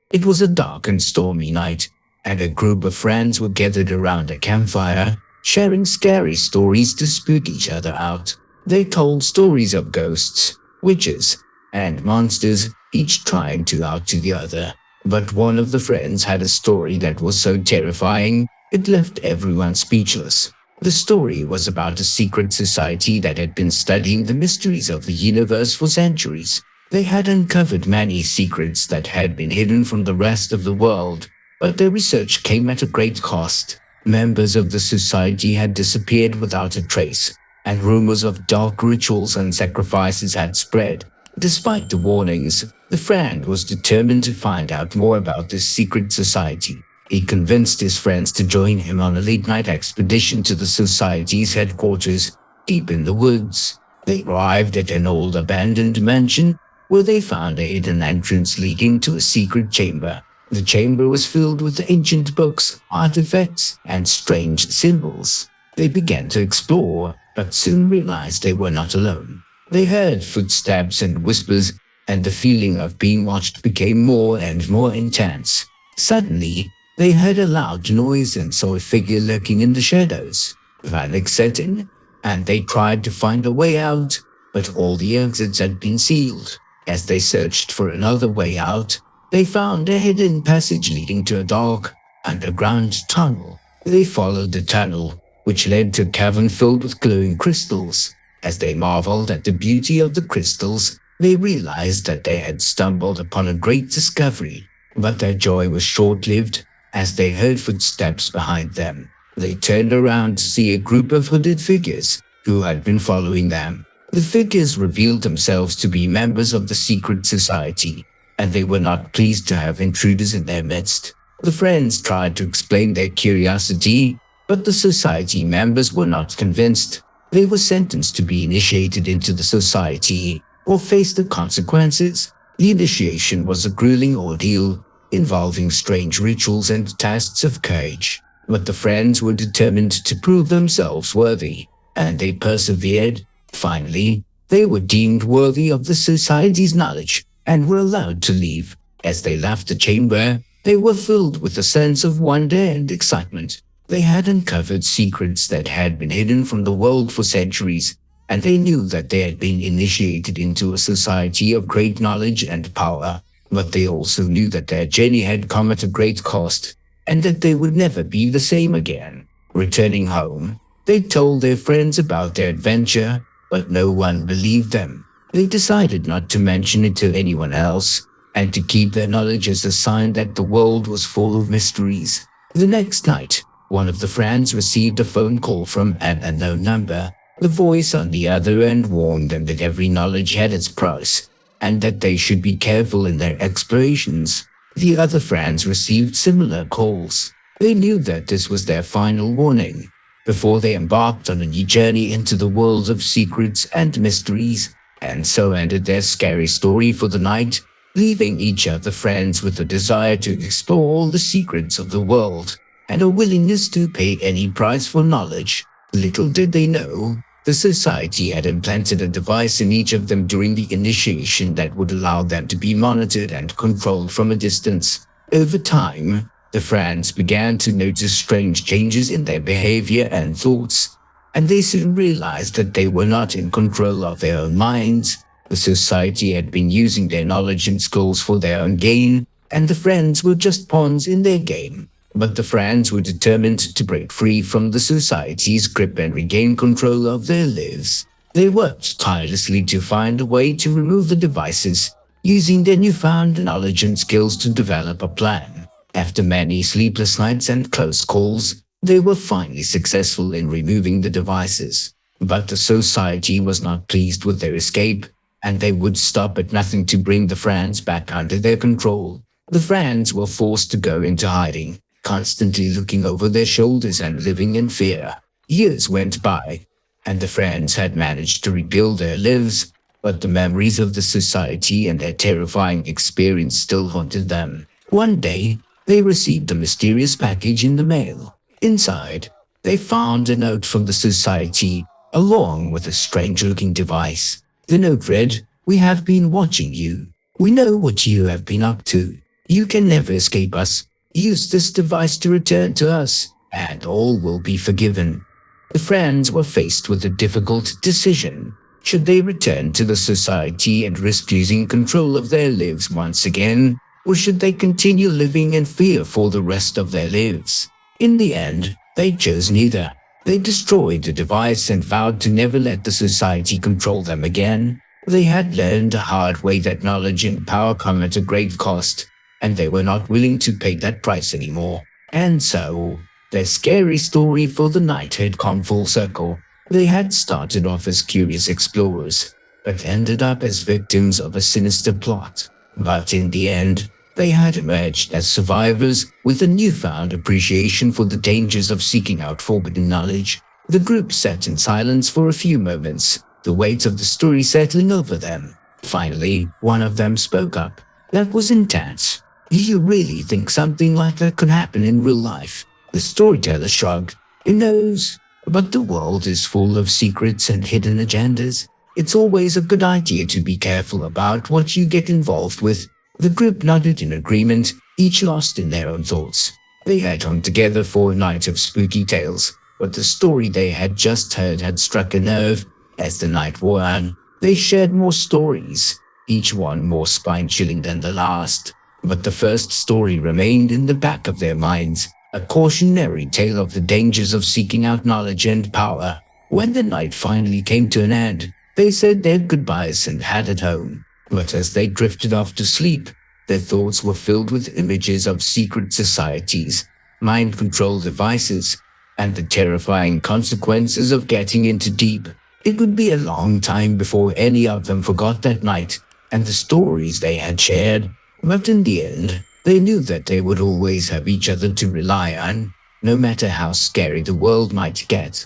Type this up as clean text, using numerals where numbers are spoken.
It was a dark and stormy night, and a group of friends were gathered around a campfire, sharing scary stories to spook each other out. They told stories of ghosts, witches, and monsters, each trying to out to the other. But one of the friends had a story that was so terrifying, it left everyone speechless. The story was about a secret society that had been studying the mysteries of the universe for centuries. They had uncovered many secrets that had been hidden from the rest of the world, but their research came at a great cost. Members of the society had disappeared without a trace, and rumors of dark rituals and sacrifices had spread. Despite the warnings, the friend was determined to find out more about this secret society. He convinced his friends to join him on a late-night expedition to the society's headquarters, deep in the woods. They arrived at an old abandoned mansion, where they found a hidden entrance leading to a secret chamber. The chamber was filled with ancient books, artifacts, and strange symbols. They began to explore, but soon realized they were not alone. They heard footsteps and whispers, and the feeling of being watched became more and more intense. Suddenly, they heard a loud noise and saw a figure lurking in the shadows. Panic set in, and they tried to find a way out, but all the exits had been sealed. As they searched for another way out, they found a hidden passage leading to a dark, underground tunnel. They followed the tunnel, which led to a cavern filled with glowing crystals. As they marveled at the beauty of the crystals, they realized that they had stumbled upon a great discovery. But their joy was short-lived, as they heard footsteps behind them. They turned around to see a group of hooded figures who had been following them. The figures revealed themselves to be members of the secret society, and they were not pleased to have intruders in their midst. The friends tried to explain their curiosity, but the society members were not convinced. They were sentenced to be initiated into the society or face the consequences. The initiation was a grueling ordeal involving strange rituals and tests of courage. But the friends were determined to prove themselves worthy, and they persevered. Finally, they were deemed worthy of the society's knowledge and were allowed to leave. As they left the chamber, they were filled with a sense of wonder and excitement. They had uncovered secrets that had been hidden from the world for centuries, and they knew that they had been initiated into a society of great knowledge and power. But they also knew that their journey had come at a great cost, and that they would never be the same again. Returning home, they told their friends about their adventure, but no one believed them. They decided not to mention it to anyone else, and to keep their knowledge as a sign that the world was full of mysteries. The next night, one of the friends received a phone call from an unknown number. The voice on the other end warned them that every knowledge had its price, and that they should be careful in their explorations. The other friends received similar calls. They knew that this was their final warning, before they embarked on a new journey into the world of secrets and mysteries, and so ended their scary story for the night, leaving each of the friends with a desire to explore all the secrets of the world, and a willingness to pay any price for knowledge. Little did they know, the society had implanted a device in each of them during the initiation that would allow them to be monitored and controlled from a distance. Over time, the friends began to notice strange changes in their behavior and thoughts, and they soon realized that they were not in control of their own minds. The society had been using their knowledge and skills for their own gain, and the friends were just pawns in their game. But the friends were determined to break free from the society's grip and regain control of their lives. They worked tirelessly to find a way to remove the devices, using their newfound knowledge and skills to develop a plan. After many sleepless nights and close calls, they were finally successful in removing the devices. But the society was not pleased with their escape, and they would stop at nothing to bring the friends back under their control. The friends were forced to go into hiding, constantly looking over their shoulders and living in fear. Years went by, and the friends had managed to rebuild their lives, but the memories of the society and their terrifying experience still haunted them. One day, they received a mysterious package in the mail. Inside, they found a note from the society, along with a strange-looking device. The note read, "We have been watching you. We know what you have been up to. You can never escape us. Use this device to return to us, and all will be forgiven. The friends were faced with a difficult decision. Should they return to the society and risk losing control of their lives once again, or should they continue living in fear for the rest of their lives? In the end, they chose neither. They destroyed the device and vowed to never let the society control them again. They had learned the hard way that knowledge and power come at a great cost, and they were not willing to pay that price anymore. And so, their scary story for the night had come full circle. They had started off as curious explorers, but ended up as victims of a sinister plot. But in the end, they had emerged as survivors with a newfound appreciation for the dangers of seeking out forbidden knowledge. The group sat in silence for a few moments, the weight of the story settling over them. Finally, one of them spoke up. That was intense. Do you really think something like that could happen in real life? The storyteller shrugged. Who knows? But the world is full of secrets and hidden agendas. It's always a good idea to be careful about what you get involved with. The group nodded in agreement, each lost in their own thoughts. They had come together for a night of spooky tales, but the story they had just heard had struck a nerve. As the night wore on, they shared more stories, each one more spine-chilling than the last. But the first story remained in the back of their minds, a cautionary tale of the dangers of seeking out knowledge and power. When the night finally came to an end, they said their goodbyes and headed home. But as they drifted off to sleep, their thoughts were filled with images of secret societies, mind control devices, and the terrifying consequences of getting into deep. It would be a long time before any of them forgot that night and the stories they had shared. But in the end, they knew that they would always have each other to rely on, no matter how scary the world might get.